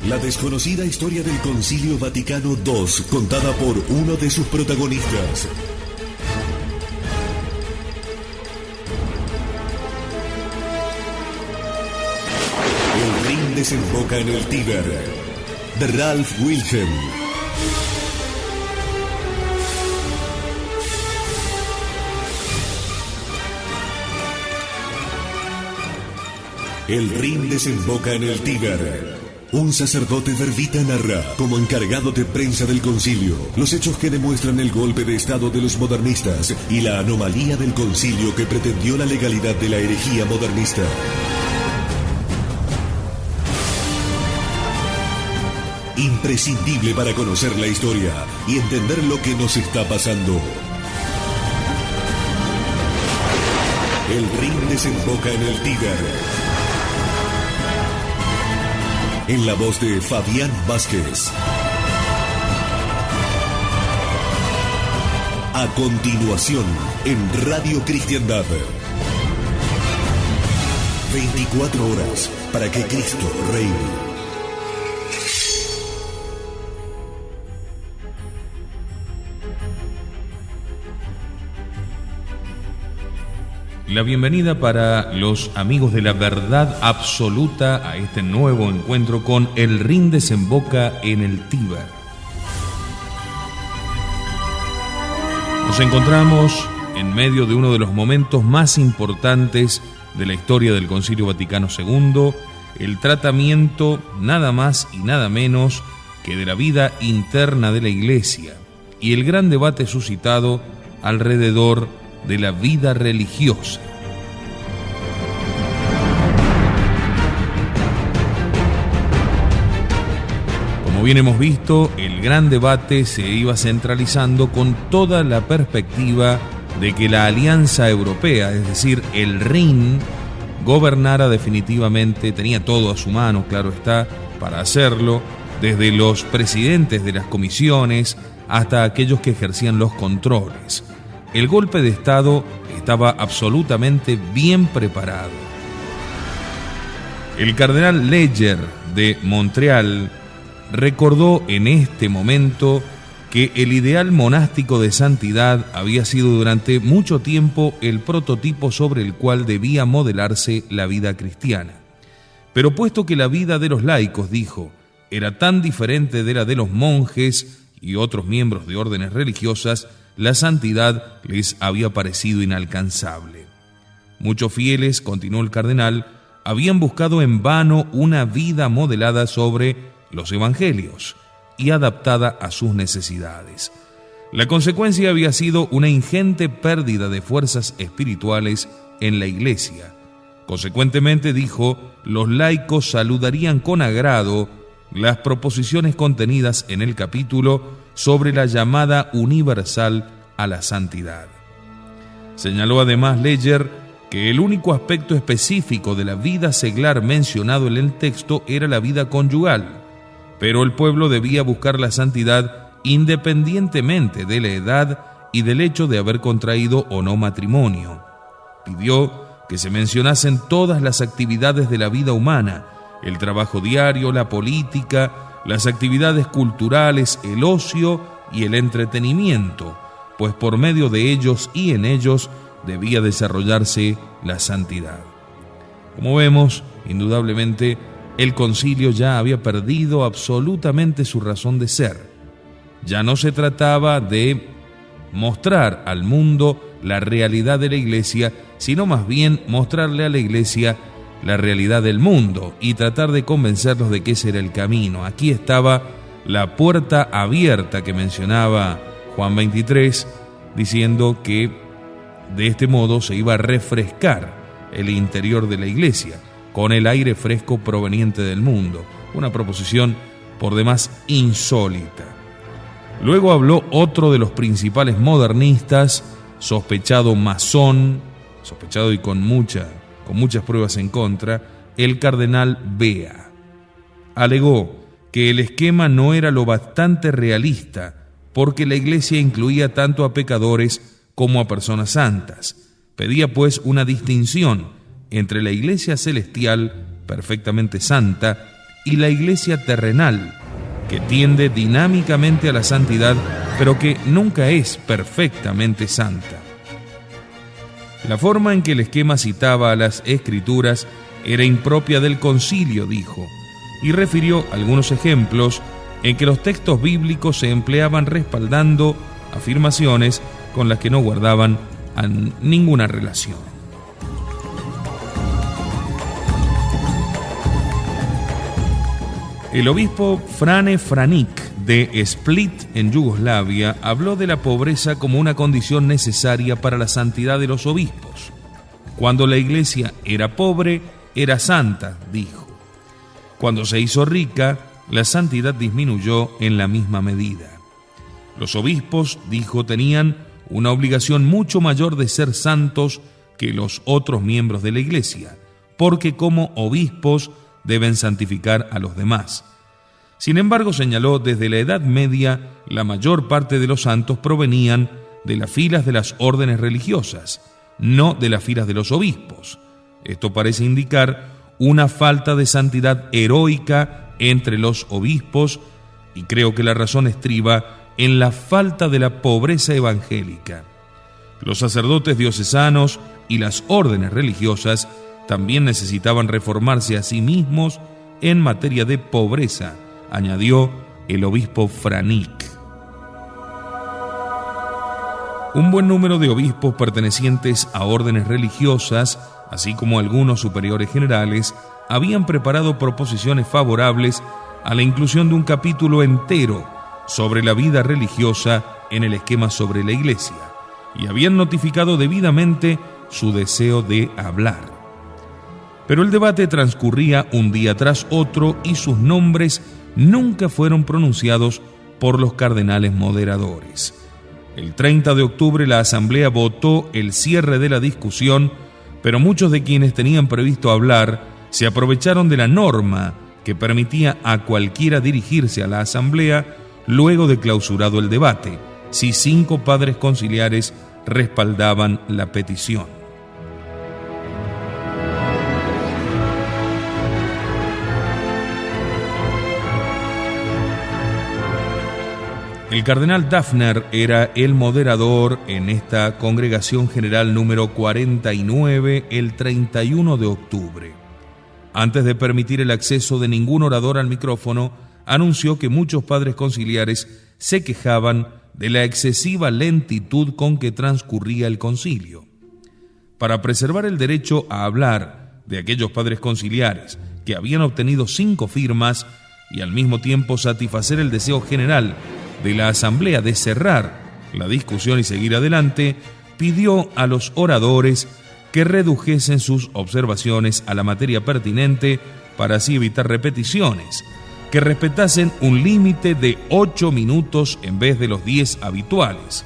La desconocida historia del Concilio Vaticano II, contada por uno de sus protagonistas. El Rin desemboca en el Tíber, de Ralph Wilhelm. El Rin desemboca en el Tíber. Un sacerdote verbita narra, como encargado de prensa del concilio, los hechos que demuestran el golpe de estado de los modernistas y la anomalía del concilio que pretendió la legalidad de la herejía modernista. Imprescindible para conocer la historia y entender lo que nos está pasando. El Rin desemboca en el Tíber. En la voz de Fabián Vázquez. A continuación, en Radio Cristiandad. 24 horas para que Cristo reine. La bienvenida para los amigos de la verdad absoluta a este nuevo encuentro con El Rin desemboca en el Tíber. Nos encontramos en medio de uno de los momentos más importantes de la historia del Concilio Vaticano II, el tratamiento nada más y nada menos que de la vida interna de la Iglesia y el gran debate suscitado alrededor de la vida religiosa. Como bien hemos visto, el gran debate se iba centralizando con toda la perspectiva de que la Alianza Europea, es decir, el Rin, gobernara definitivamente, tenía todo a su mano, claro está, para hacerlo, desde los presidentes de las comisiones hasta aquellos que ejercían los controles. El golpe de Estado estaba absolutamente bien preparado. El cardenal Leger de Montreal recordó en este momento que el ideal monástico de santidad había sido durante mucho tiempo el prototipo sobre el cual debía modelarse la vida cristiana. Pero puesto que la vida de los laicos, dijo, era tan diferente de la de los monjes y otros miembros de órdenes religiosas, la santidad les había parecido inalcanzable. Muchos fieles, continuó el cardenal, habían buscado en vano una vida modelada sobre los evangelios y adaptada a sus necesidades. La consecuencia había sido una ingente pérdida de fuerzas espirituales en la Iglesia. Consecuentemente, dijo, los laicos saludarían con agrado las proposiciones contenidas en el capítulo sobre la llamada universal a la santidad. Señaló además Leger que el único aspecto específico de la vida seglar mencionado en el texto era la vida conyugal, pero el pueblo debía buscar la santidad independientemente de la edad y del hecho de haber contraído o no matrimonio. Pidió que se mencionasen todas las actividades de la vida humana, el trabajo diario, la política, las actividades culturales, el ocio y el entretenimiento, pues por medio de ellos y en ellos debía desarrollarse la santidad. Como vemos, indudablemente, el concilio ya había perdido absolutamente su razón de ser. Ya no se trataba de mostrar al mundo la realidad de la Iglesia, sino más bien mostrarle a la Iglesia la realidad del mundo y tratar de convencerlos de que ese era el camino. Aquí estaba la puerta abierta que mencionaba Juan 23, diciendo que de este modo se iba a refrescar el interior de la Iglesia con el aire fresco proveniente del mundo. Una proposición por demás insólita. Luego habló otro de los principales modernistas, sospechado masón, sospechado y con muchas pruebas en contra, el cardenal Bea. Alegó que el esquema no era lo bastante realista, porque la Iglesia incluía tanto a pecadores como a personas santas. Pedía pues una distinción entre la Iglesia celestial, perfectamente santa, y la iglesia terrenal, que tiende dinámicamente a la santidad, pero que nunca es perfectamente santa. La forma en que el esquema citaba a las Escrituras era impropia del concilio, dijo, y refirió algunos ejemplos en que los textos bíblicos se empleaban respaldando afirmaciones con las que no guardaban ninguna relación. El obispo Frane Franik de Split, en Yugoslavia, habló de la pobreza como una condición necesaria para la santidad de los obispos. Cuando la iglesia era pobre, era santa, dijo. Cuando se hizo rica, la santidad disminuyó en la misma medida. Los obispos, dijo, tenían una obligación mucho mayor de ser santos que los otros miembros de la iglesia, porque como obispos deben santificar a los demás. Sin embargo, señaló, desde la Edad Media, la mayor parte de los santos provenían de las filas de las órdenes religiosas, no de las filas de los obispos. Esto parece indicar una falta de santidad heroica entre los obispos, y creo que la razón estriba en la falta de la pobreza evangélica. Los sacerdotes diocesanos y las órdenes religiosas también necesitaban reformarse a sí mismos en materia de pobreza, añadió el obispo Franik. Un buen número de obispos pertenecientes a órdenes religiosas, así como algunos superiores generales, habían preparado proposiciones favorables a la inclusión de un capítulo entero sobre la vida religiosa en el esquema sobre la Iglesia, y habían notificado debidamente su deseo de hablar. Pero el debate transcurría un día tras otro y sus nombres nunca fueron pronunciados por los cardenales moderadores. El 30 de octubre la Asamblea votó el cierre de la discusión, pero muchos de quienes tenían previsto hablar se aprovecharon de la norma que permitía a cualquiera dirigirse a la Asamblea luego de clausurado el debate, si 5 padres conciliares respaldaban la petición. El cardenal Dafner era el moderador en esta congregación general número 49 el 31 de octubre. Antes de permitir el acceso de ningún orador al micrófono, anunció que muchos padres conciliares se quejaban de la excesiva lentitud con que transcurría el concilio. Para preservar el derecho a hablar de aquellos padres conciliares que habían obtenido 5 firmas y al mismo tiempo satisfacer el deseo general de la Asamblea de cerrar la discusión y seguir adelante, pidió a los oradores que redujesen sus observaciones a la materia pertinente para así evitar repeticiones, que respetasen un límite de 8 minutos en vez de los 10 habituales,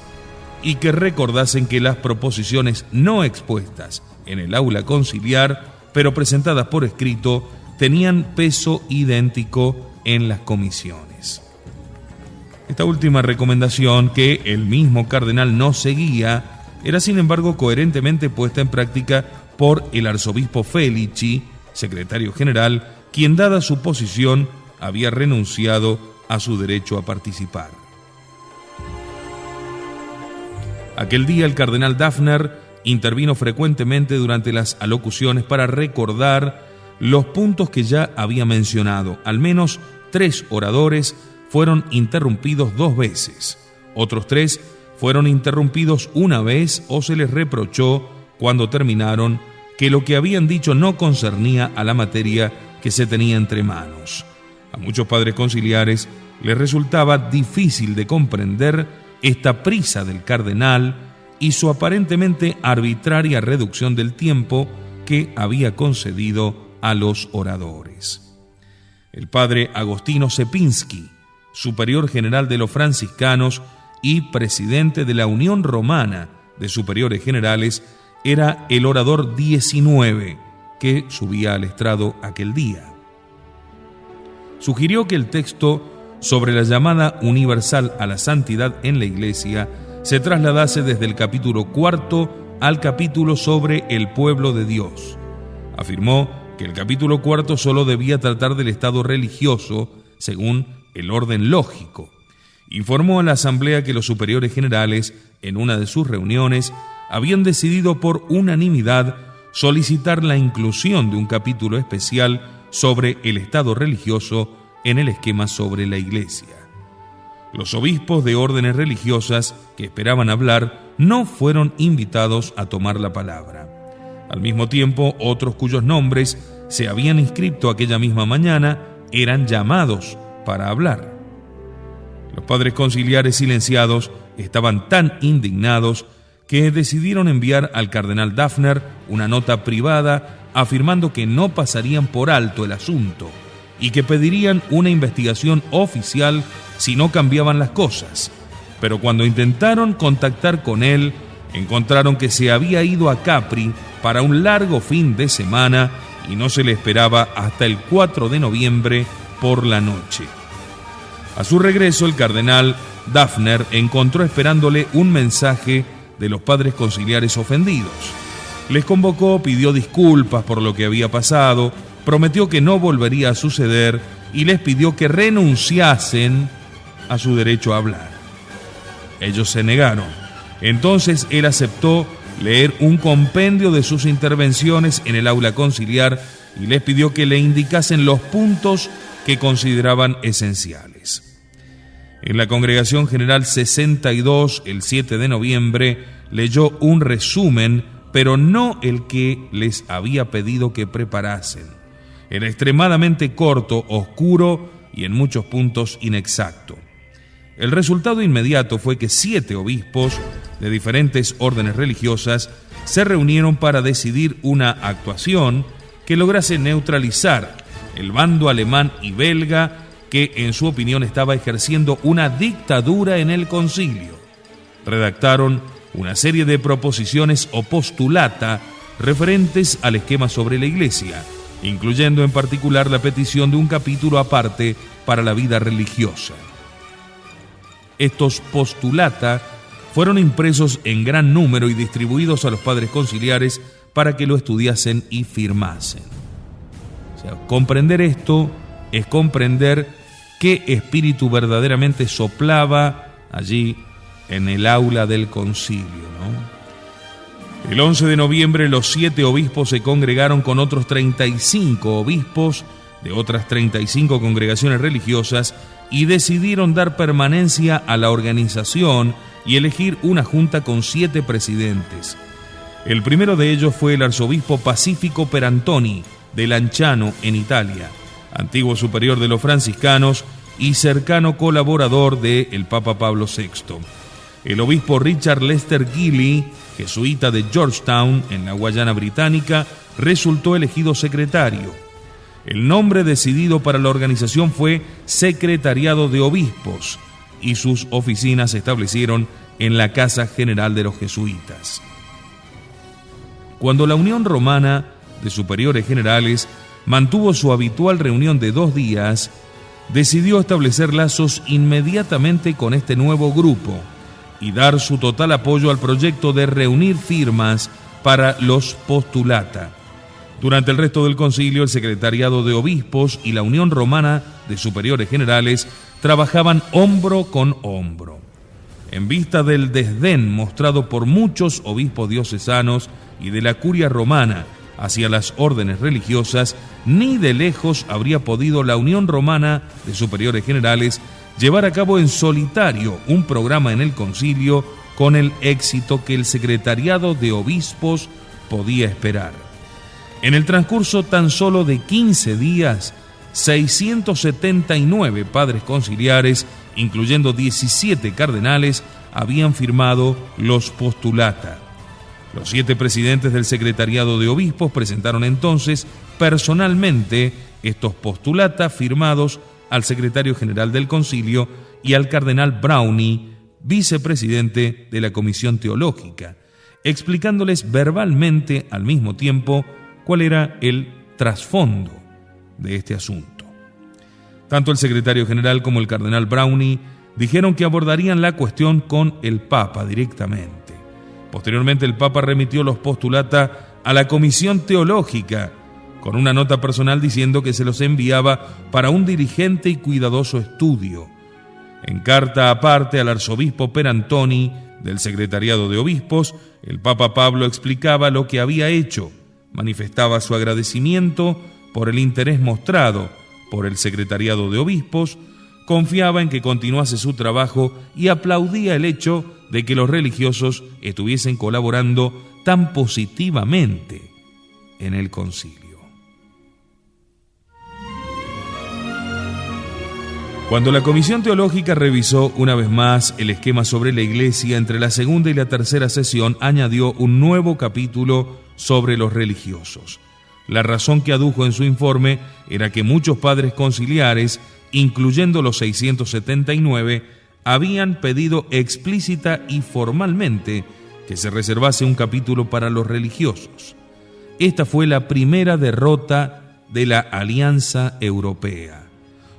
y que recordasen que las proposiciones no expuestas en el aula conciliar, pero presentadas por escrito, tenían peso idéntico en las comisiones. Esta última recomendación, que el mismo cardenal no seguía, era sin embargo coherentemente puesta en práctica por el arzobispo Felici, secretario general, quien, dada su posición, había renunciado a su derecho a participar. Aquel día el cardenal Dafner intervino frecuentemente durante las alocuciones para recordar los puntos que ya había mencionado. Al menos 3 oradores fueron interrumpidos 2 veces. Otros 3 fueron interrumpidos una vez o se les reprochó, cuando terminaron, que lo que habían dicho no concernía a la materia que se tenía entre manos. A muchos padres conciliares les resultaba difícil de comprender esta prisa del cardenal y su aparentemente arbitraria reducción del tiempo que había concedido a los oradores. El padre Agostino Szepiński, superior general de los franciscanos y presidente de la Unión Romana de Superiores Generales, era el orador 19 que subía al estrado aquel día. Sugirió que el texto sobre la llamada universal a la santidad en la Iglesia se trasladase desde el capítulo 4 al capítulo sobre el pueblo de Dios. Afirmó que el capítulo cuarto solo debía tratar del estado religioso según el orden lógico. Informó a la asamblea que los superiores generales, en una de sus reuniones, habían decidido por unanimidad solicitar la inclusión de un capítulo especial sobre el estado religioso en el esquema sobre la Iglesia. Los obispos de órdenes religiosas que esperaban hablar no fueron invitados a tomar la palabra. Al mismo tiempo, otros cuyos nombres se habían inscrito aquella misma mañana eran llamados para hablar. Los padres conciliares silenciados estaban tan indignados que decidieron enviar al cardenal Dafner una nota privada afirmando que no pasarían por alto el asunto y que pedirían una investigación oficial si no cambiaban las cosas. Pero cuando intentaron contactar con él, encontraron que se había ido a Capri para un largo fin de semana y no se le esperaba hasta el 4 de noviembre por la noche. A su regreso, el cardenal Dafner encontró esperándole un mensaje de los padres conciliares ofendidos. Les convocó, pidió disculpas por lo que había pasado, prometió que no volvería a suceder y les pidió que renunciasen a su derecho a hablar. Ellos se negaron. Entonces él aceptó leer un compendio de sus intervenciones en el aula conciliar y les pidió que le indicasen los puntos que consideraban esenciales. En la Congregación General 62, el 7 de noviembre, leyó un resumen, pero no el que les había pedido que preparasen. Era extremadamente corto, oscuro y en muchos puntos inexacto. El resultado inmediato fue que 7 obispos de diferentes órdenes religiosas se reunieron para decidir una actuación que lograse neutralizar el bando alemán y belga que, en su opinión, estaba ejerciendo una dictadura en el concilio. Redactaron una serie de proposiciones o postulata referentes al esquema sobre la Iglesia, incluyendo en particular la petición de un capítulo aparte para la vida religiosa. Estos postulata fueron impresos en gran número y distribuidos a los padres conciliares para que lo estudiasen y firmasen. O sea, comprender esto es comprender qué espíritu verdaderamente soplaba allí en el aula del concilio, ¿no? El 11 de noviembre los 7 obispos se congregaron con otros 35 obispos de otras 35 congregaciones religiosas y decidieron dar permanencia a la organización y elegir una junta con 7 presidentes. El primero de ellos fue el arzobispo Pacifico Perantoni de Lanciano, en Italia, antiguo superior de los franciscanos y cercano colaborador del Papa Pablo VI. El obispo Richard Lester Gilly, jesuita de Georgetown, en la Guayana Británica, resultó elegido secretario. El nombre decidido para la organización fue Secretariado de Obispos y sus oficinas se establecieron en la Casa General de los Jesuitas. Cuando la Unión Romana de Superiores Generales mantuvo su habitual reunión de 2 días, decidió establecer lazos inmediatamente con este nuevo grupo y dar su total apoyo al proyecto de reunir firmas para los postulata. Durante el resto del concilio, el Secretariado de Obispos y la Unión Romana de Superiores Generales trabajaban hombro con hombro. En vista del desdén mostrado por muchos obispos diocesanos y de la curia romana hacia las órdenes religiosas, ni de lejos habría podido la Unión Romana de Superiores Generales llevar a cabo en solitario un programa en el concilio con el éxito que el Secretariado de Obispos podía esperar. En el transcurso tan solo de 15 días, 679 padres conciliares, incluyendo 17 cardenales, habían firmado los postulata. Los 7 presidentes del Secretariado de Obispos presentaron entonces personalmente estos postulata firmados al secretario general del concilio y al cardenal Brownie, vicepresidente de la Comisión Teológica, explicándoles verbalmente al mismo tiempo cuál era el trasfondo de este asunto. Tanto el secretario general como el cardenal Brownie dijeron que abordarían la cuestión con el Papa directamente. Posteriormente, el Papa remitió los postulata a la Comisión Teológica, con una nota personal diciendo que se los enviaba para un diligente y cuidadoso estudio. En carta aparte al arzobispo Perantoni del Secretariado de Obispos, el Papa Pablo explicaba lo que había hecho, manifestaba su agradecimiento por el interés mostrado por el Secretariado de Obispos, confiaba en que continuase su trabajo y aplaudía el hecho de que los religiosos estuviesen colaborando tan positivamente en el concilio. Cuando la Comisión Teológica revisó una vez más el esquema sobre la Iglesia, entre la segunda y la tercera sesión añadió un nuevo capítulo sobre los religiosos. La razón que adujo en su informe era que muchos padres conciliares, incluyendo los 679, habían pedido explícita y formalmente que se reservase un capítulo para los religiosos. Esta fue la primera derrota de la Alianza Europea.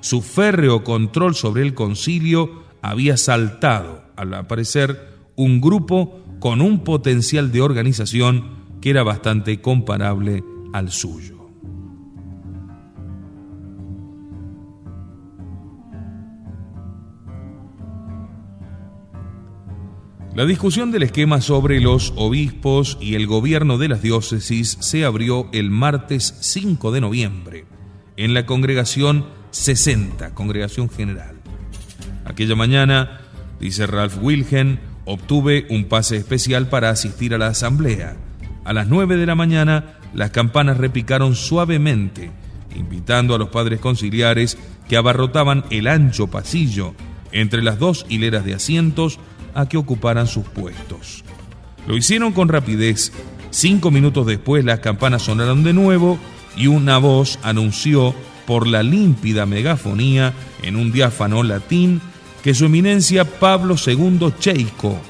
Su férreo control sobre el concilio había saltado al aparecer un grupo con un potencial de organización que era bastante comparable al suyo. La discusión del esquema sobre los obispos y el gobierno de las diócesis se abrió el martes 5 de noviembre en la congregación 60, Congregación General. Aquella mañana, dice Ralph Wilhelm, obtuve un pase especial para asistir a la asamblea. A las 9 de la mañana, las campanas repicaron suavemente, invitando a los padres conciliares que abarrotaban el ancho pasillo entre las dos hileras de asientos a que ocuparan sus puestos. Lo hicieron con rapidez. 5 minutos después, las campanas sonaron de nuevo y una voz anunció por la límpida megafonía en un diáfano latín que su eminencia Pablo II Cheiko,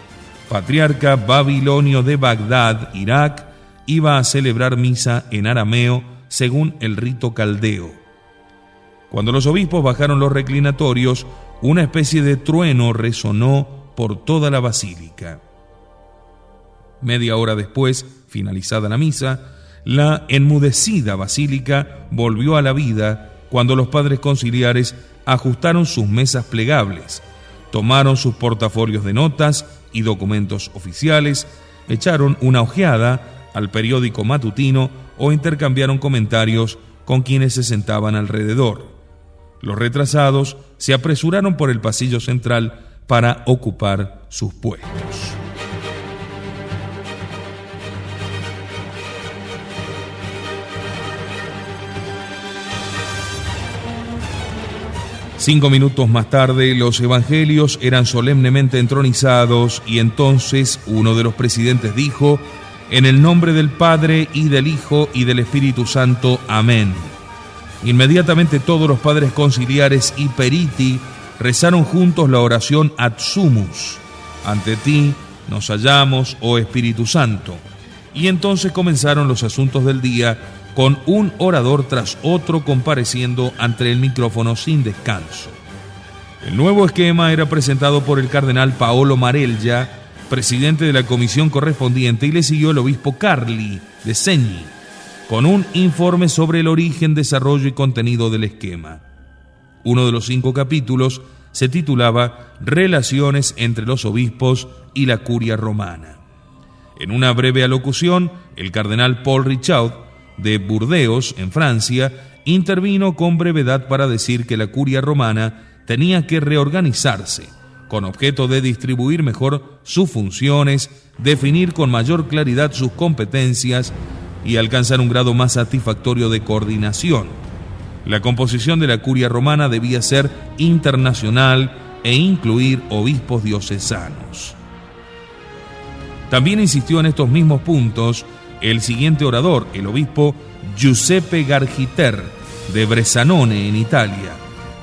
patriarca babilonio de Bagdad, Irak, iba a celebrar misa en arameo según el rito caldeo. Cuando los obispos bajaron los reclinatorios, una especie de trueno resonó por toda la basílica. Media hora después, finalizada la misa, la enmudecida basílica volvió a la vida cuando los padres conciliares ajustaron sus mesas plegables, tomaron sus portafolios de notas y documentos oficiales, echaron una ojeada al periódico matutino o intercambiaron comentarios con quienes se sentaban alrededor. Los retrasados se apresuraron por el pasillo central para ocupar sus puestos. Cinco minutos más tarde, los evangelios eran solemnemente entronizados y entonces uno de los presidentes dijo: «En el nombre del Padre y del Hijo y del Espíritu Santo. Amén». Inmediatamente todos los padres conciliares y periti rezaron juntos la oración Ad Sumus, ante ti nos hallamos, oh Espíritu Santo. Y entonces comenzaron los asuntos del día, con un orador tras otro compareciendo ante el micrófono sin descanso. El nuevo esquema era presentado por el cardenal Paolo Marella, presidente de la comisión correspondiente, y le siguió el obispo Carli de Segni, con un informe sobre el origen, desarrollo y contenido del esquema. Uno de los 5 capítulos se titulaba Relaciones entre los obispos y la curia romana. En una breve alocución, el cardenal Paul Richaud, de Burdeos, en Francia, intervino con brevedad para decir que la curia romana tenía que reorganizarse, con objeto de distribuir mejor sus funciones, definir con mayor claridad sus competencias y alcanzar un grado más satisfactorio de coordinación. La composición de la curia romana debía ser internacional e incluir obispos diocesanos. También insistió en estos mismos puntos el siguiente orador, el obispo Giuseppe Gargiter, de Bressanone, en Italia.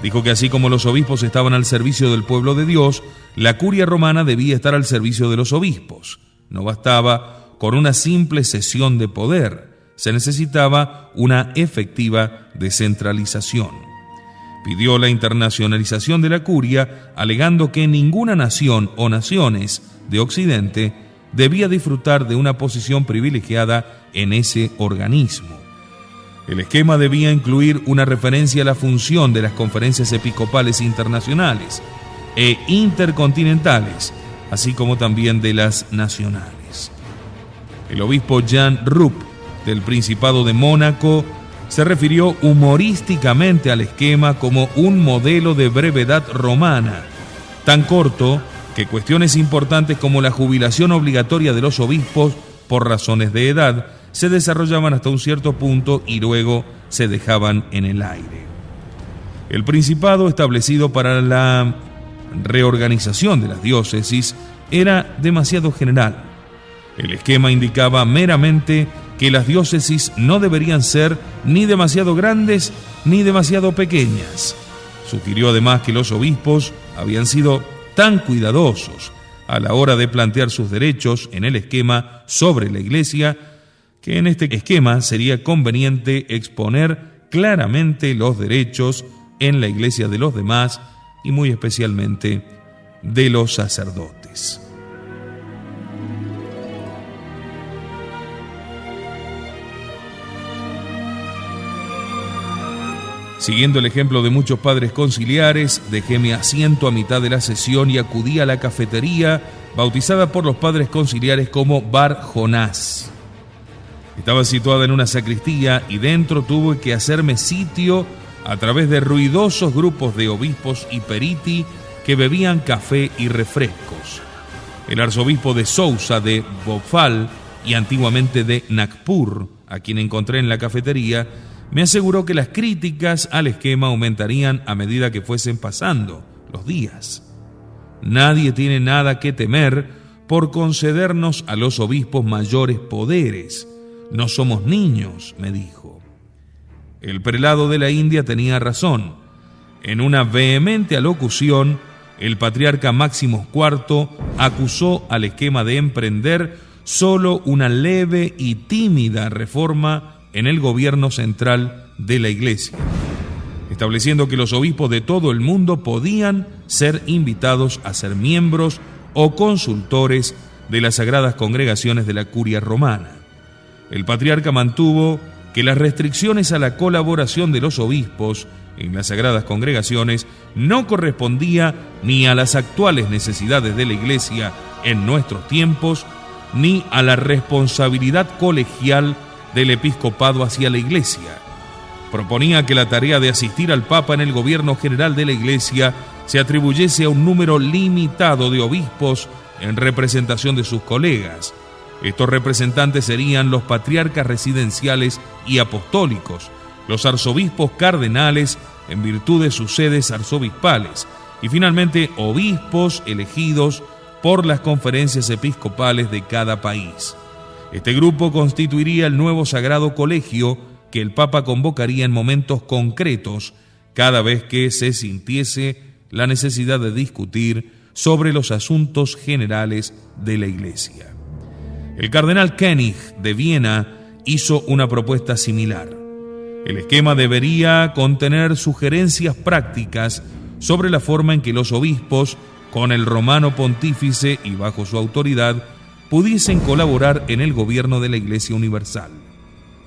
Dijo que así como los obispos estaban al servicio del pueblo de Dios, la curia romana debía estar al servicio de los obispos. No bastaba con una simple cesión de poder, se necesitaba una efectiva descentralización. Pidió la internacionalización de la curia, alegando que ninguna nación o naciones de Occidente debía disfrutar de una posición privilegiada en ese organismo. El esquema debía incluir una referencia a la función de las conferencias episcopales internacionales e intercontinentales, así como también de las nacionales. El obispo Jan Rupp, del Principado de Mónaco, se refirió humorísticamente al esquema como un modelo de brevedad romana, tan corto que cuestiones importantes como la jubilación obligatoria de los obispos por razones de edad se desarrollaban hasta un cierto punto y luego se dejaban en el aire. El principado establecido para la reorganización de las diócesis era demasiado general. El esquema indicaba meramente que las diócesis no deberían ser ni demasiado grandes ni demasiado pequeñas. Sugirió además que los obispos habían sido tan cuidadosos a la hora de plantear sus derechos en el esquema sobre la Iglesia, que en este esquema sería conveniente exponer claramente los derechos en la Iglesia de los demás y muy especialmente de los sacerdotes. Siguiendo el ejemplo de muchos padres conciliares, dejé mi asiento a mitad de la sesión y acudí a la cafetería, bautizada por los padres conciliares como Bar Jonás. Estaba situada en una sacristía y dentro tuve que hacerme sitio a través de ruidosos grupos de obispos y periti que bebían café y refrescos. El arzobispo de Sousa de Bhopal y antiguamente de Nagpur, a quien encontré en la cafetería, me aseguró que las críticas al esquema aumentarían a medida que fuesen pasando los días. Nadie tiene nada que temer por concedernos a los obispos mayores poderes. No somos niños, me dijo. El prelado de la India tenía razón. En una vehemente alocución, el patriarca Máximo IV acusó al esquema de emprender solo una leve y tímida reforma en el gobierno central de la Iglesia, estableciendo que los obispos de todo el mundo podían ser invitados a ser miembros o consultores de las sagradas congregaciones de la Curia Romana. El patriarca mantuvo que las restricciones a la colaboración de los obispos en las sagradas congregaciones no correspondía ni a las actuales necesidades de la Iglesia en nuestros tiempos, ni a la responsabilidad colegial del episcopado hacia la Iglesia. Proponía que la tarea de asistir al Papa en el gobierno general de la Iglesia se atribuyese a un número limitado de obispos en representación de sus colegas. Estos representantes serían los patriarcas residenciales y apostólicos, los arzobispos cardenales en virtud de sus sedes arzobispales y finalmente obispos elegidos por las conferencias episcopales de cada país. Este grupo constituiría el nuevo sagrado colegio que el Papa convocaría en momentos concretos cada vez que se sintiese la necesidad de discutir sobre los asuntos generales de la Iglesia. El cardenal Koenig de Viena hizo una propuesta similar. El esquema debería contener sugerencias prácticas sobre la forma en que los obispos, con el romano pontífice y bajo su autoridad, pudiesen colaborar en el gobierno de la Iglesia Universal.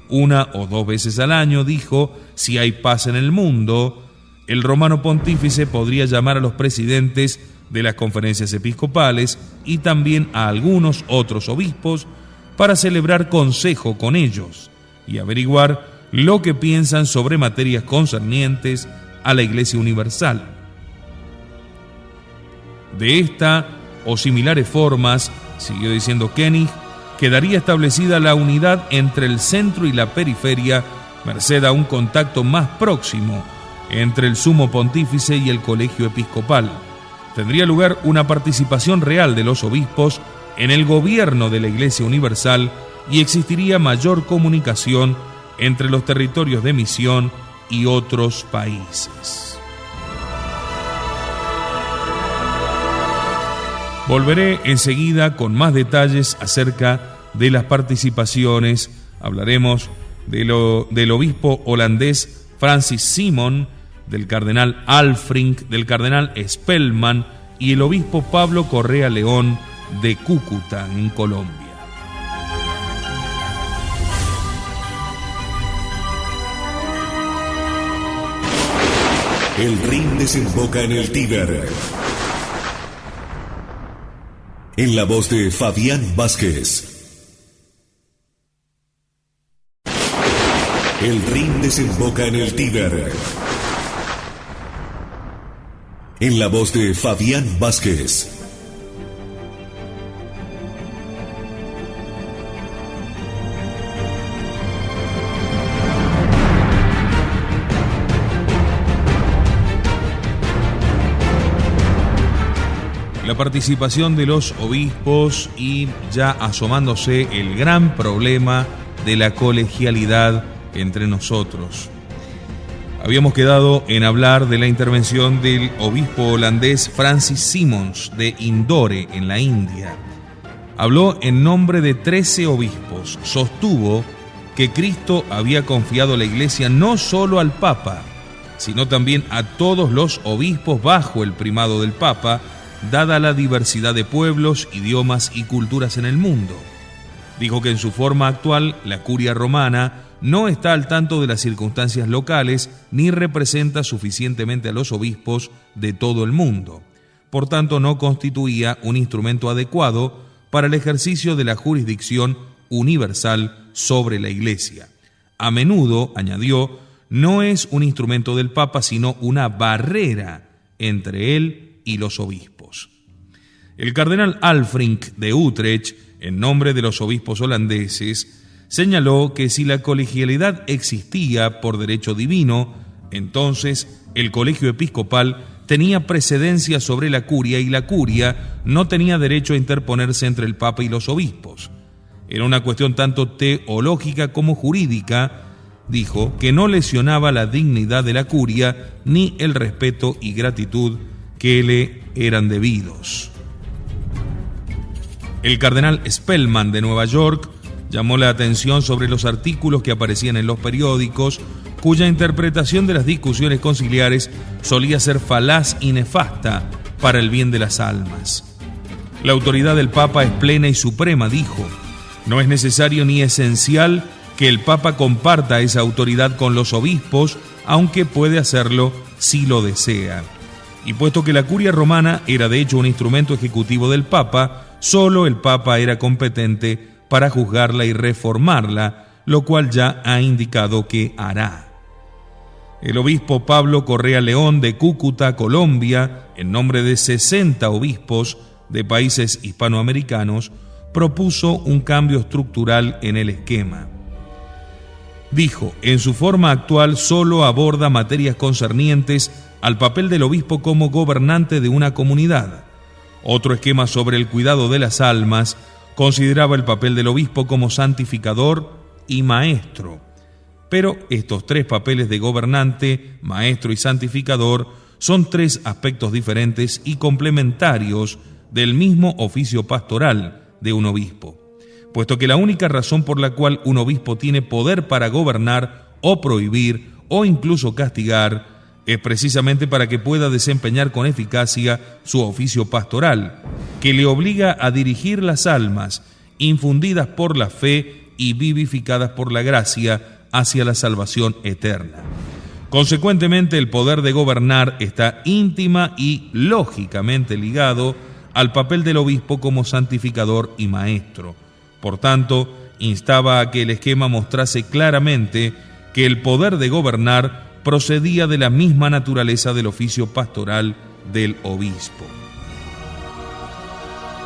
1 o 2 veces al año, dijo, si hay paz en el mundo, el romano pontífice podría llamar a los presidentes de las conferencias episcopales y también a algunos otros obispos para celebrar consejo con ellos y averiguar lo que piensan sobre materias concernientes a la Iglesia Universal. De esta o similares formas, siguió diciendo Koenig, quedaría establecida la unidad entre el centro y la periferia, merced a un contacto más próximo entre el sumo pontífice y el colegio episcopal. Tendría lugar una participación real de los obispos en el gobierno de la Iglesia Universal y existiría mayor comunicación entre los territorios de misión y otros países. Volveré enseguida con más detalles acerca de las participaciones. Hablaremos del obispo holandés Francis Simon, del cardenal Alfrink, del cardenal Spellman y el obispo Pablo Correa León de Cúcuta, en Colombia. El Rin desemboca en el Tíber. En la voz de Fabián Vázquez. El Rin desemboca en el Tíber. En la voz de Fabián Vázquez. La participación de los obispos y ya asomándose el gran problema de la colegialidad entre nosotros. Habíamos quedado en hablar de la intervención del obispo holandés Francis Simons de Indore, en la India. Habló en nombre de 13 obispos. Sostuvo que Cristo había confiado la Iglesia no solo al Papa, sino también a todos los obispos bajo el primado del Papa, dada la diversidad de pueblos, idiomas y culturas en el mundo. Dijo que en su forma actual, la curia romana no está al tanto de las circunstancias locales ni representa suficientemente a los obispos de todo el mundo. Por tanto, no constituía un instrumento adecuado para el ejercicio de la jurisdicción universal sobre la Iglesia. A menudo, añadió, no es un instrumento del Papa, sino una barrera entre él y los obispos. El cardenal Alfrink de Utrecht, en nombre de los obispos holandeses, señaló que si la colegialidad existía por derecho divino, entonces el colegio episcopal tenía precedencia sobre la curia y la curia no tenía derecho a interponerse entre el Papa y los obispos. Era una cuestión tanto teológica como jurídica, dijo, que no lesionaba la dignidad de la curia ni el respeto y gratitud que le eran debidos. El cardenal Spellman de Nueva York llamó la atención sobre los artículos que aparecían en los periódicos, cuya interpretación de las discusiones conciliares solía ser falaz y nefasta para el bien de las almas. La autoridad del Papa es plena y suprema, dijo. No es necesario ni esencial que el Papa comparta esa autoridad con los obispos, aunque puede hacerlo si lo desea. Y puesto que la curia romana era de hecho un instrumento ejecutivo del Papa, solo el Papa era competente para juzgarla y reformarla, lo cual ya ha indicado que hará. El obispo Pablo Correa León de Cúcuta, Colombia, en nombre de 60 obispos de países hispanoamericanos, propuso un cambio estructural en el esquema. Dijo, en su forma actual solo aborda materias concernientes al papel del obispo como gobernante de una comunidad. Otro esquema sobre el cuidado de las almas consideraba el papel del obispo como santificador y maestro. Pero estos tres papeles de gobernante, maestro y santificador son tres aspectos diferentes y complementarios del mismo oficio pastoral de un obispo, puesto que la única razón por la cual un obispo tiene poder para gobernar o prohibir o incluso castigar es precisamente para que pueda desempeñar con eficacia su oficio pastoral, que le obliga a dirigir las almas, infundidas por la fe y vivificadas por la gracia, hacia la salvación eterna. Consecuentemente, el poder de gobernar está íntima y lógicamente ligado al papel del obispo como santificador y maestro. Por tanto, instaba a que el esquema mostrase claramente que el poder de gobernar procedía de la misma naturaleza del oficio pastoral del obispo.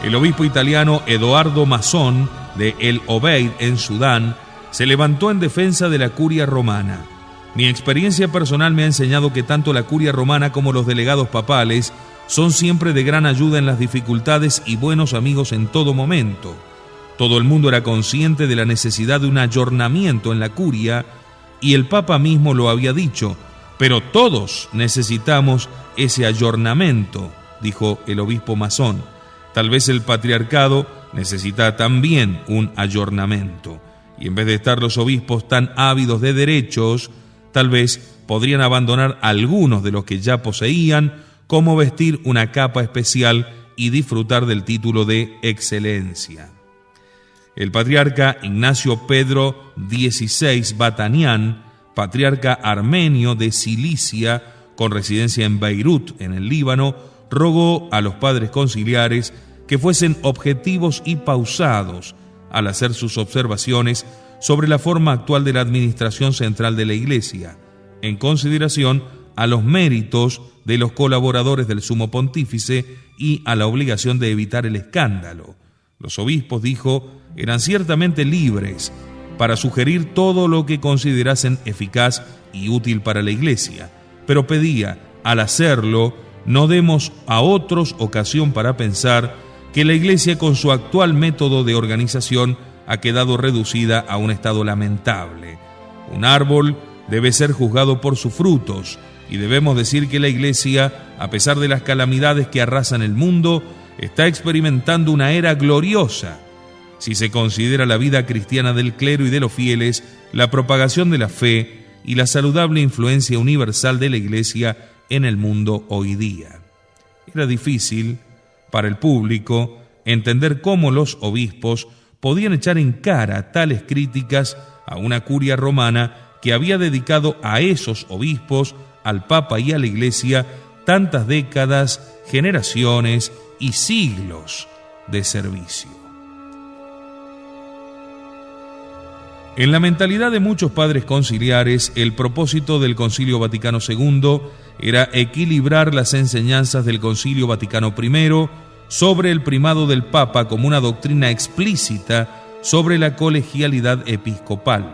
El obispo italiano Edoardo Masson de El Obeid en Sudán se levantó en defensa de la curia romana. Mi experiencia personal me ha enseñado que tanto la curia romana como los delegados papales son siempre de gran ayuda en las dificultades y buenos amigos en todo momento. Todo el mundo era consciente de la necesidad de un ayornamiento en la curia y el Papa mismo lo había dicho, pero todos necesitamos ese ayornamiento, dijo el obispo Masson. Tal vez el patriarcado necesita también un ayornamiento, y en vez de estar los obispos tan ávidos de derechos, tal vez podrían abandonar algunos de los que ya poseían, como vestir una capa especial y disfrutar del título de excelencia. El patriarca Ignacio Pedro XVI Batanián, patriarca armenio de Cilicia, con residencia en Beirut, en el Líbano, rogó a los padres conciliares que fuesen objetivos y pausados al hacer sus observaciones sobre la forma actual de la administración central de la Iglesia, en consideración a los méritos de los colaboradores del Sumo Pontífice y a la obligación de evitar el escándalo. Los obispos, dijo, eran ciertamente libres para sugerir todo lo que considerasen eficaz y útil para la Iglesia, pero pedía, al hacerlo, no demos a otros ocasión para pensar que la Iglesia, con su actual método de organización, ha quedado reducida a un estado lamentable. Un árbol debe ser juzgado por sus frutos, y debemos decir que la Iglesia, a pesar de las calamidades que arrasan el mundo, está experimentando una era gloriosa. Si se considera la vida cristiana del clero y de los fieles, la propagación de la fe y la saludable influencia universal de la Iglesia en el mundo hoy día. Era difícil para el público entender cómo los obispos podían echar en cara tales críticas a una curia romana que había dedicado a esos obispos, al Papa y a la Iglesia, tantas décadas, generaciones y siglos de servicio. En la mentalidad de muchos padres conciliares, el propósito del Concilio Vaticano II era equilibrar las enseñanzas del Concilio Vaticano I sobre el primado del Papa como una doctrina explícita sobre la colegialidad episcopal.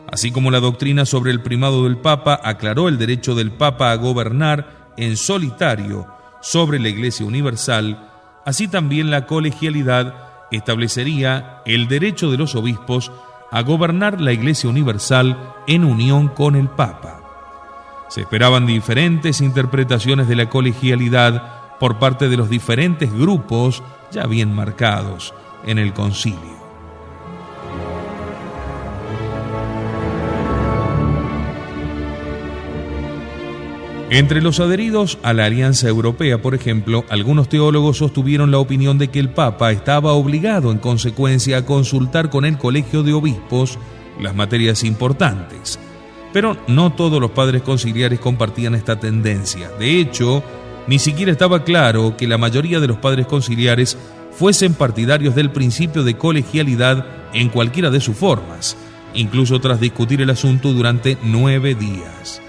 Así como la doctrina sobre el primado del Papa aclaró el derecho del Papa a gobernar en solitario sobre la Iglesia Universal, así también la colegialidad establecería el derecho de los obispos a gobernar la Iglesia Universal en unión con el Papa. Se esperaban diferentes interpretaciones de la colegialidad por parte de los diferentes grupos ya bien marcados en el concilio. Entre los adheridos a la Alianza Europea, por ejemplo, algunos teólogos sostuvieron la opinión de que el Papa estaba obligado en consecuencia a consultar con el Colegio de Obispos las materias importantes. Pero no todos los padres conciliares compartían esta tendencia. De hecho, ni siquiera estaba claro que la mayoría de los padres conciliares fuesen partidarios del principio de colegialidad en cualquiera de sus formas, incluso tras discutir el asunto durante 9 días.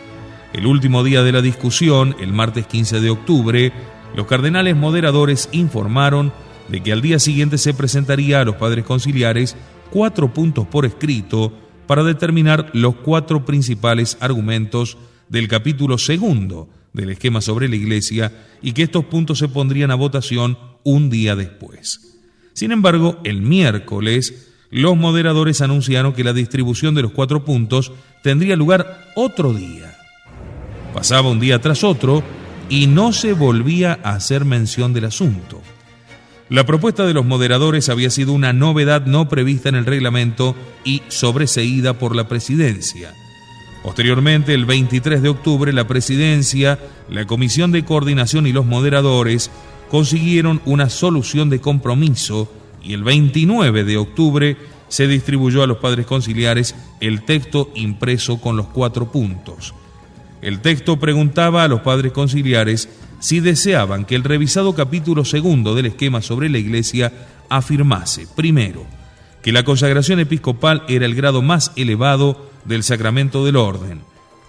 El último día de la discusión, el martes 15 de octubre, los cardenales moderadores informaron de que al día siguiente se presentaría a los padres conciliares 4 puntos por escrito para determinar los 4 principales argumentos del capítulo 2 del esquema sobre la Iglesia y que estos puntos se pondrían a votación un día después. Sin embargo, el miércoles, los moderadores anunciaron que la distribución de los 4 puntos tendría lugar otro día. Pasaba un día tras otro y no se volvía a hacer mención del asunto. La propuesta de los moderadores había sido una novedad no prevista en el reglamento y sobreseída por la presidencia. Posteriormente, el 23 de octubre, la presidencia, la comisión de coordinación y los moderadores consiguieron una solución de compromiso y el 29 de octubre se distribuyó a los padres conciliares el texto impreso con los 4 puntos. El texto preguntaba a los padres conciliares si deseaban que el revisado capítulo 2 del esquema sobre la Iglesia afirmase, primero, que la consagración episcopal era el grado más elevado del sacramento del orden.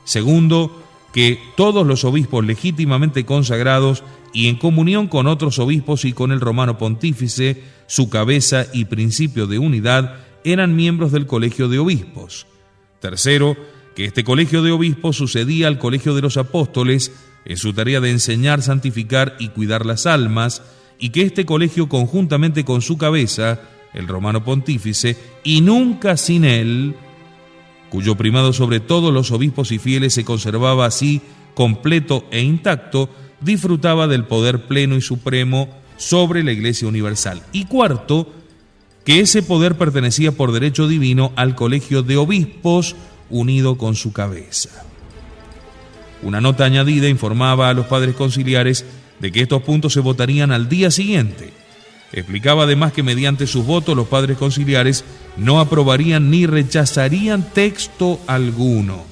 Segundo, que todos los obispos legítimamente consagrados y en comunión con otros obispos y con el romano pontífice, su cabeza y principio de unidad, eran miembros del colegio de obispos. Tercero, que este colegio de obispos sucedía al colegio de los apóstoles en su tarea de enseñar, santificar y cuidar las almas, y que este colegio, conjuntamente con su cabeza, el romano pontífice, y nunca sin él, cuyo primado sobre todos los obispos y fieles se conservaba así completo e intacto, disfrutaba del poder pleno y supremo sobre la Iglesia Universal. Y cuarto, que ese poder pertenecía por derecho divino al colegio de obispos, unido con su cabeza. Una nota añadida informaba a los padres conciliares de que estos puntos se votarían al día siguiente. Explicaba además que mediante sus votos los padres conciliares no aprobarían ni rechazarían texto alguno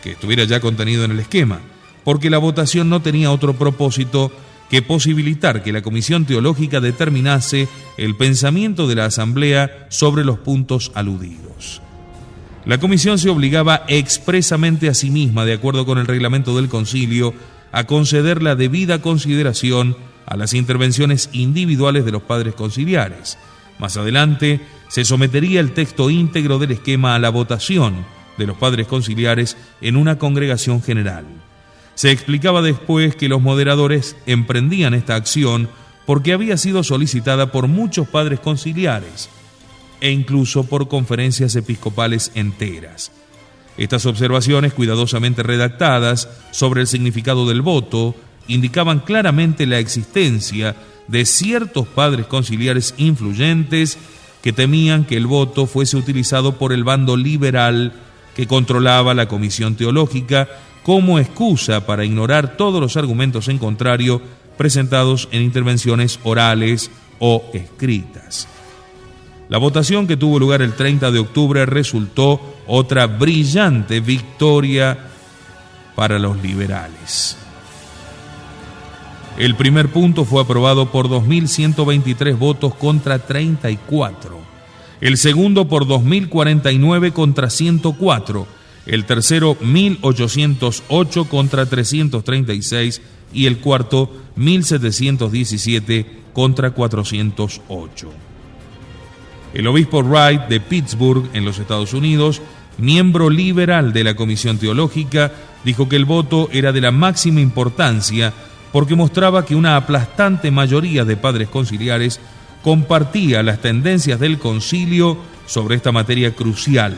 que estuviera ya contenido en el esquema, porque la votación no tenía otro propósito que posibilitar que la Comisión Teológica determinase el pensamiento de la Asamblea sobre los puntos aludidos. La Comisión se obligaba expresamente a sí misma, de acuerdo con el reglamento del Concilio, a conceder la debida consideración a las intervenciones individuales de los padres conciliares. Más adelante, se sometería el texto íntegro del esquema a la votación de los padres conciliares en una congregación general. Se explicaba después que los moderadores emprendían esta acción porque había sido solicitada por muchos padres conciliares e incluso por conferencias episcopales enteras. Estas observaciones, cuidadosamente redactadas sobre el significado del voto, indicaban claramente la existencia de ciertos padres conciliares influyentes que temían que el voto fuese utilizado por el bando liberal que controlaba la Comisión Teológica como excusa para ignorar todos los argumentos en contrario presentados en intervenciones orales o escritas. La votación que tuvo lugar el 30 de octubre resultó otra brillante victoria para los liberales. El primer punto fue aprobado por 2.123 votos contra 34. El segundo por 2.049 contra 104. El tercero 1.808 contra 336 y el cuarto 1.717 contra 408. El obispo Wright de Pittsburgh, en los Estados Unidos, miembro liberal de la Comisión Teológica, dijo que el voto era de la máxima importancia porque mostraba que una aplastante mayoría de padres conciliares compartía las tendencias del concilio sobre esta materia crucial.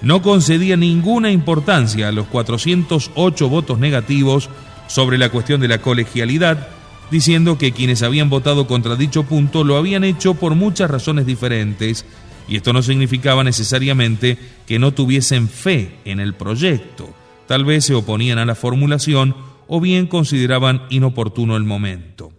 No concedía ninguna importancia a los 408 votos negativos sobre la cuestión de la colegialidad, diciendo que quienes habían votado contra dicho punto lo habían hecho por muchas razones diferentes, y esto no significaba necesariamente que no tuviesen fe en el proyecto. Tal vez se oponían a la formulación o bien consideraban inoportuno el momento.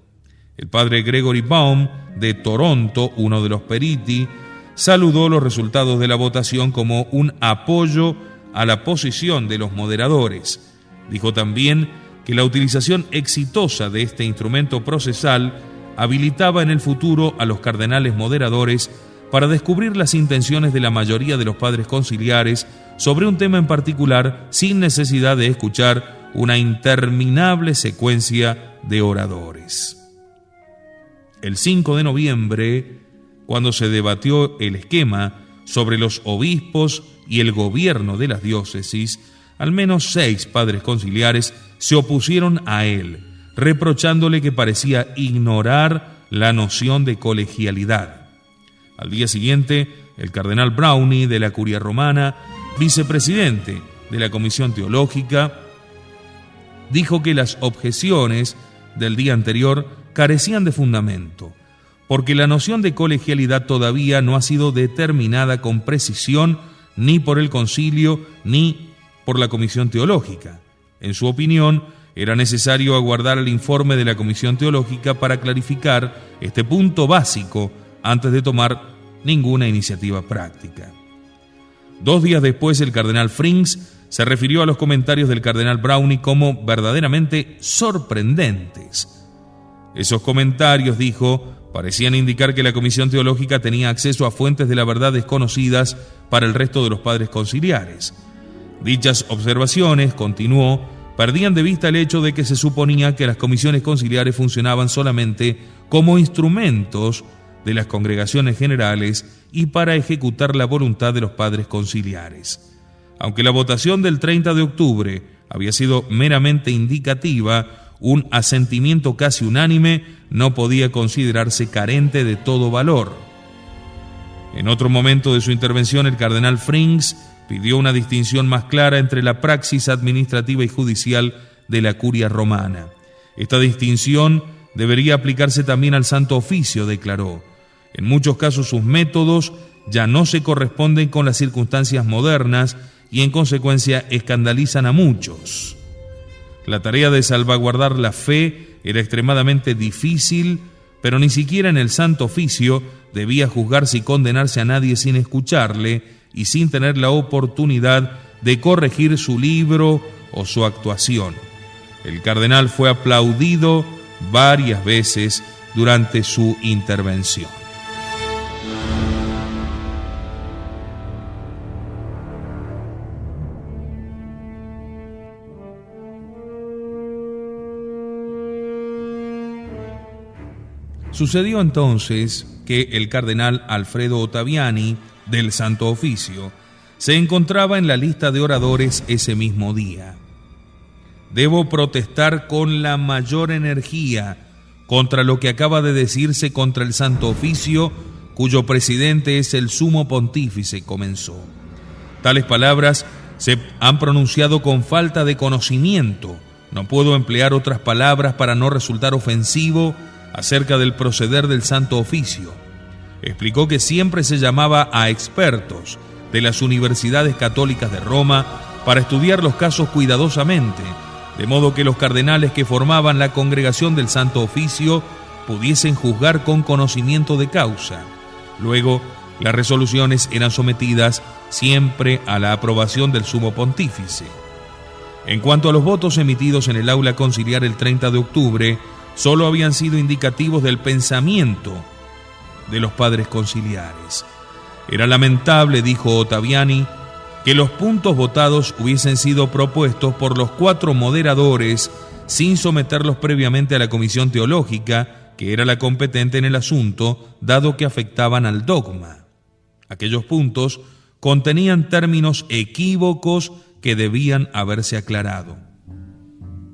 El padre Gregory Baum, de Toronto, uno de los periti, saludó los resultados de la votación como un apoyo a la posición de los moderadores. Dijo también que la utilización exitosa de este instrumento procesal habilitaba en el futuro a los cardenales moderadores para descubrir las intenciones de la mayoría de los padres conciliares sobre un tema en particular sin necesidad de escuchar una interminable secuencia de oradores. El 5 de noviembre, cuando se debatió el esquema sobre los obispos y el gobierno de las diócesis, al menos 6 padres conciliares se opusieron a él, reprochándole que parecía ignorar la noción de colegialidad. Al día siguiente, el cardenal Brownie de la Curia Romana, vicepresidente de la Comisión Teológica, dijo que las objeciones del día anterior carecían de fundamento, porque la noción de colegialidad todavía no ha sido determinada con precisión ni por el concilio ni por la Comisión Teológica. En su opinión, era necesario aguardar el informe de la Comisión Teológica para clarificar este punto básico antes de tomar ninguna iniciativa práctica. 2 días después, el cardenal Frings se refirió a los comentarios del cardenal Brownie como verdaderamente sorprendentes. Esos comentarios, dijo, parecían indicar que la Comisión Teológica tenía acceso a fuentes de la verdad desconocidas para el resto de los padres conciliares. Dichas observaciones, continuó, perdían de vista el hecho de que se suponía que las comisiones conciliares funcionaban solamente como instrumentos de las congregaciones generales y para ejecutar la voluntad de los padres conciliares. Aunque la votación del 30 de octubre había sido meramente indicativa, un asentimiento casi unánime no podía considerarse carente de todo valor. En otro momento de su intervención, el cardenal Frings pidió una distinción más clara entre la praxis administrativa y judicial de la Curia Romana. Esta distinción debería aplicarse también al Santo Oficio, declaró. En muchos casos sus métodos ya no se corresponden con las circunstancias modernas y en consecuencia escandalizan a muchos. La tarea de salvaguardar la fe era extremadamente difícil, pero ni siquiera en el Santo Oficio debía juzgarse y condenarse a nadie sin escucharle y sin tener la oportunidad de corregir su libro o su actuación. El cardenal fue aplaudido varias veces durante su intervención. Sucedió entonces que el cardenal Alfredo Ottaviani, del Santo Oficio, se encontraba en la lista de oradores ese mismo día. Debo protestar con la mayor energía contra lo que acaba de decirse contra el Santo Oficio, cuyo presidente es el Sumo Pontífice, comenzó. Tales palabras se han pronunciado con falta de conocimiento. No puedo emplear otras palabras para no resultar ofensivo acerca del proceder del Santo Oficio. Explicó que siempre se llamaba a expertos de las universidades católicas de Roma para estudiar los casos cuidadosamente, de modo que los cardenales que formaban la congregación del Santo Oficio pudiesen juzgar con conocimiento de causa. Luego, las resoluciones eran sometidas siempre a la aprobación del Sumo Pontífice. En cuanto a los votos emitidos en el aula conciliar el 30 de octubre, solo habían sido indicativos del pensamiento de los padres conciliares. Era lamentable, dijo Ottaviani, que los puntos votados hubiesen sido propuestos por los 4 moderadores sin someterlos previamente a la comisión teológica, que era la competente en el asunto, dado que afectaban al dogma. Aquellos puntos contenían términos equívocos que debían haberse aclarado.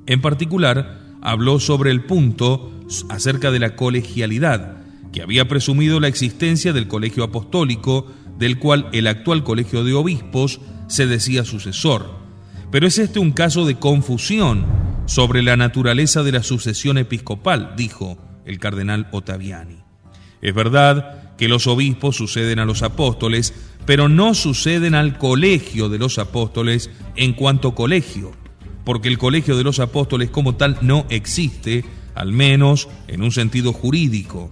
En particular, habló sobre el punto acerca de la colegialidad, que había presumido la existencia del colegio apostólico, del cual el actual colegio de obispos se decía sucesor. Pero es este un caso de confusión sobre la naturaleza de la sucesión episcopal, dijo el cardenal Ottaviani. Es verdad que los obispos suceden a los apóstoles, pero no suceden al colegio de los apóstoles en cuanto colegio, porque el colegio de los apóstoles como tal no existe, al menos en un sentido jurídico.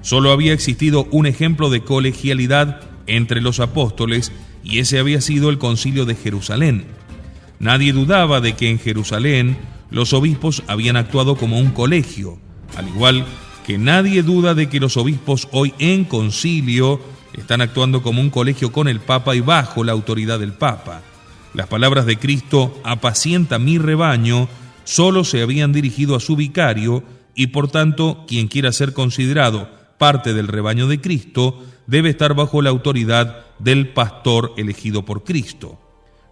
Solo había existido un ejemplo de colegialidad entre los apóstoles, y ese había sido el Concilio de Jerusalén. Nadie dudaba de que en Jerusalén los obispos habían actuado como un colegio, al igual que nadie duda de que los obispos hoy en concilio están actuando como un colegio con el Papa y bajo la autoridad del Papa. Las palabras de Cristo, apacienta mi rebaño, solo se habían dirigido a su vicario, y por tanto quien quiera ser considerado parte del rebaño de Cristo debe estar bajo la autoridad del pastor elegido por Cristo.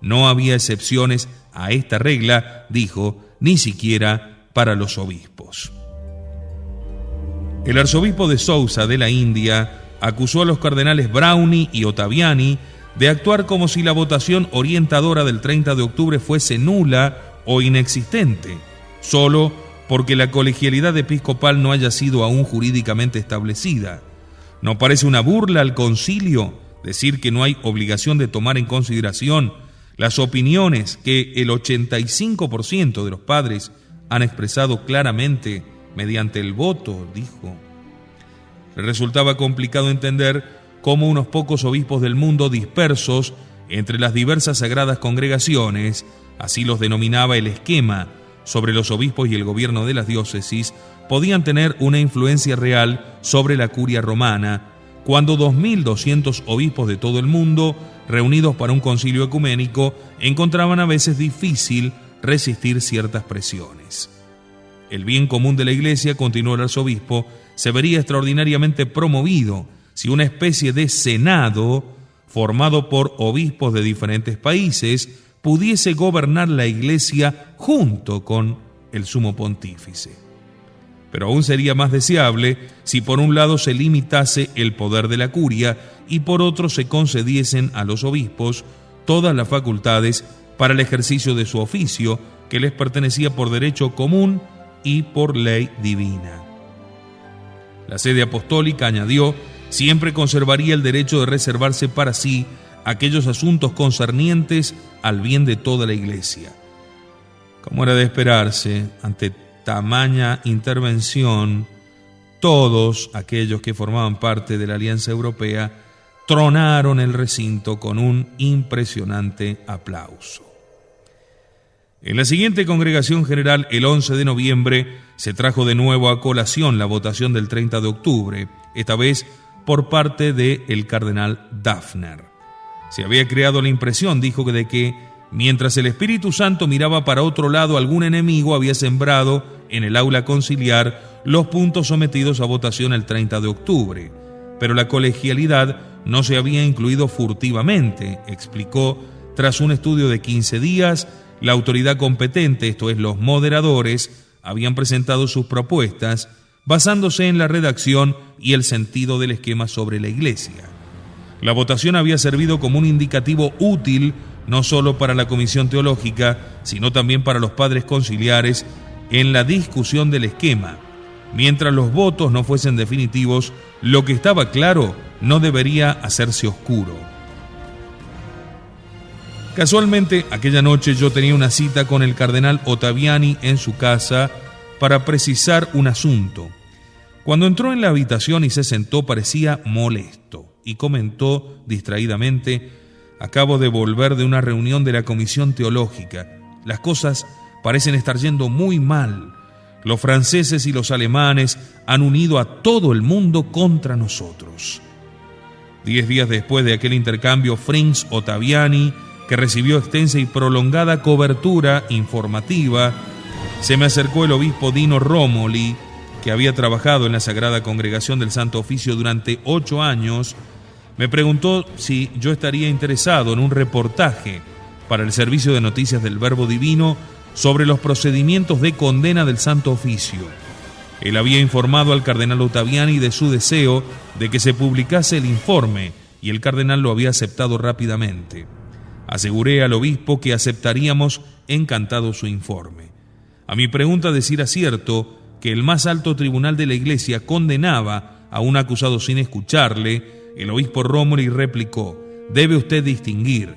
No había excepciones a esta regla, dijo, ni siquiera para los obispos. El arzobispo de Sousa de la India acusó a los cardenales Brownie y Ottaviani de actuar como si la votación orientadora del 30 de octubre fuese nula o inexistente, solo porque la colegialidad episcopal no haya sido aún jurídicamente establecida. ¿No parece una burla al concilio decir que no hay obligación de tomar en consideración las opiniones que el 85% de los padres han expresado claramente mediante el voto?, dijo. Le resultaba complicado entender cómo unos pocos obispos del mundo dispersos entre las diversas sagradas congregaciones, así los denominaba el esquema sobre los obispos y el gobierno de las diócesis, podían tener una influencia real sobre la curia romana, cuando 2.200 obispos de todo el mundo, reunidos para un concilio ecuménico, encontraban a veces difícil resistir ciertas presiones. El bien común de la Iglesia, continuó el arzobispo, se vería extraordinariamente promovido si una especie de senado, formado por obispos de diferentes países, pudiese gobernar la Iglesia junto con el Sumo Pontífice. Pero aún sería más deseable si por un lado se limitase el poder de la curia y por otro se concediesen a los obispos todas las facultades para el ejercicio de su oficio que les pertenecía por derecho común y por ley divina. La sede apostólica, añadió, siempre conservaría el derecho de reservarse para sí aquellos asuntos concernientes al bien de toda la Iglesia. Como era de esperarse, ante tamaña intervención, todos aquellos que formaban parte de la Alianza Europea tronaron el recinto con un impresionante aplauso. En la siguiente congregación general, el 11 de noviembre, se trajo de nuevo a colación la votación del 30 de octubre, esta vez por parte del cardenal Dafner. Se había creado la impresión, dijo, de que mientras el Espíritu Santo miraba para otro lado, algún enemigo había sembrado en el aula conciliar los puntos sometidos a votación el 30 de octubre. Pero la colegialidad no se había incluido furtivamente, explicó. Tras un estudio de 15 días, la autoridad competente, esto es, los moderadores, habían presentado sus propuestas basándose en la redacción y el sentido del esquema sobre la Iglesia. La votación había servido como un indicativo útil no solo para la Comisión Teológica, sino también para los padres conciliares en la discusión del esquema. Mientras los votos no fuesen definitivos, lo que estaba claro no debería hacerse oscuro. Casualmente, aquella noche yo tenía una cita con el cardenal Ottaviani en su casa para precisar un asunto. Cuando entró en la habitación y se sentó, parecía molesto y comentó distraídamente: acabo de volver de una reunión de la Comisión Teológica. Las cosas parecen estar yendo muy mal. Los franceses y los alemanes han unido a todo el mundo contra nosotros. 10 días después de aquel intercambio, Frings Ottaviani, que recibió extensa y prolongada cobertura informativa, se me acercó el obispo Dino Romoli, que había trabajado en la Sagrada Congregación del Santo Oficio durante 8 años. Me preguntó si yo estaría interesado en un reportaje para el servicio de noticias del Verbo Divino sobre los procedimientos de condena del Santo Oficio. Él había informado al cardenal Ottaviani de su deseo de que se publicase el informe y el cardenal lo había aceptado rápidamente. Aseguré al obispo que aceptaríamos encantado su informe. A mi pregunta de si era cierto que el más alto tribunal de la Iglesia condenaba a un acusado sin escucharle, el obispo Romoli replicó: debe usted distinguir.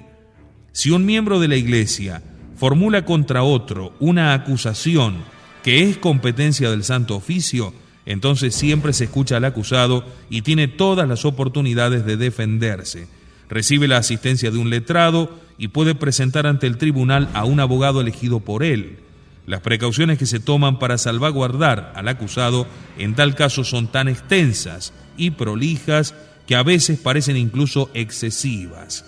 Si un miembro de la Iglesia formula contra otro una acusación que es competencia del Santo Oficio, entonces siempre se escucha al acusado y tiene todas las oportunidades de defenderse. Recibe la asistencia de un letrado y puede presentar ante el tribunal a un abogado elegido por él. Las precauciones que se toman para salvaguardar al acusado en tal caso son tan extensas y prolijas que a veces parecen incluso excesivas.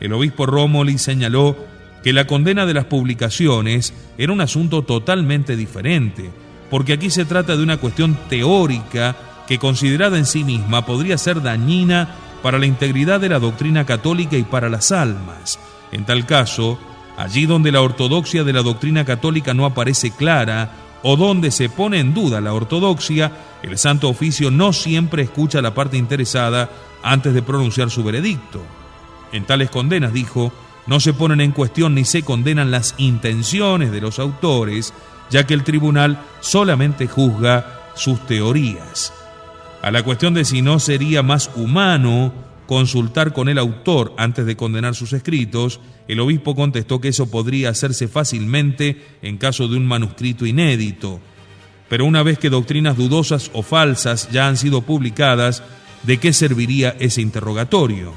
El obispo Romoli señaló que la condena de las publicaciones era un asunto totalmente diferente, porque aquí se trata de una cuestión teórica que, considerada en sí misma, podría ser dañina para la integridad de la doctrina católica y para las almas. En tal caso, allí donde la ortodoxia de la doctrina católica no aparece clara o donde se pone en duda la ortodoxia, el Santo Oficio no siempre escucha a la parte interesada antes de pronunciar su veredicto. En tales condenas, dijo, no se ponen en cuestión ni se condenan las intenciones de los autores, ya que el tribunal solamente juzga sus teorías. A la cuestión de si no sería más humano consultar con el autor antes de condenar sus escritos, el obispo contestó que eso podría hacerse fácilmente en caso de un manuscrito inédito. Pero una vez que doctrinas dudosas o falsas ya han sido publicadas, ¿de qué serviría ese interrogatorio?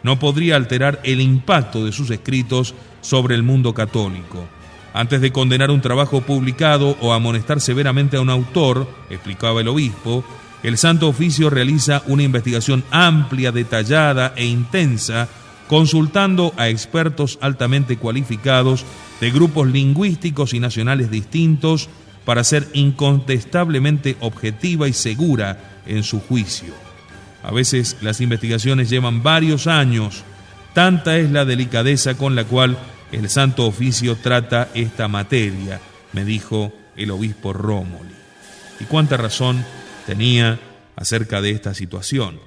No podría alterar el impacto de sus escritos sobre el mundo católico. Antes de condenar un trabajo publicado o amonestar severamente a un autor, explicaba el obispo, el Santo Oficio realiza una investigación amplia, detallada e intensa, consultando a expertos altamente cualificados de grupos lingüísticos y nacionales distintos para ser incontestablemente objetiva y segura en su juicio. A veces las investigaciones llevan varios años. Tanta es la delicadeza con la cual el Santo Oficio trata esta materia, me dijo el obispo Romoli. Y cuánta razón tenía acerca de esta situación.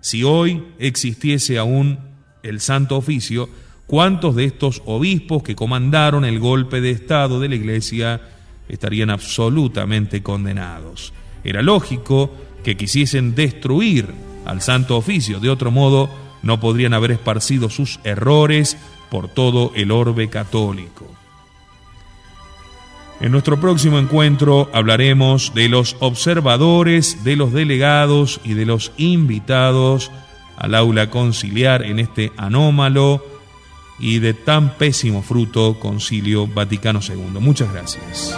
Si hoy existiese aún el Santo Oficio, ¿cuántos de estos obispos que comandaron el golpe de Estado de la Iglesia estarían absolutamente condenados? Era lógico que quisiesen destruir al Santo Oficio. De otro modo, no podrían haber esparcido sus errores por todo el orbe católico. En nuestro próximo encuentro hablaremos de los observadores, de los delegados y de los invitados al aula conciliar en este anómalo y de tan pésimo fruto Concilio Vaticano II. Muchas gracias.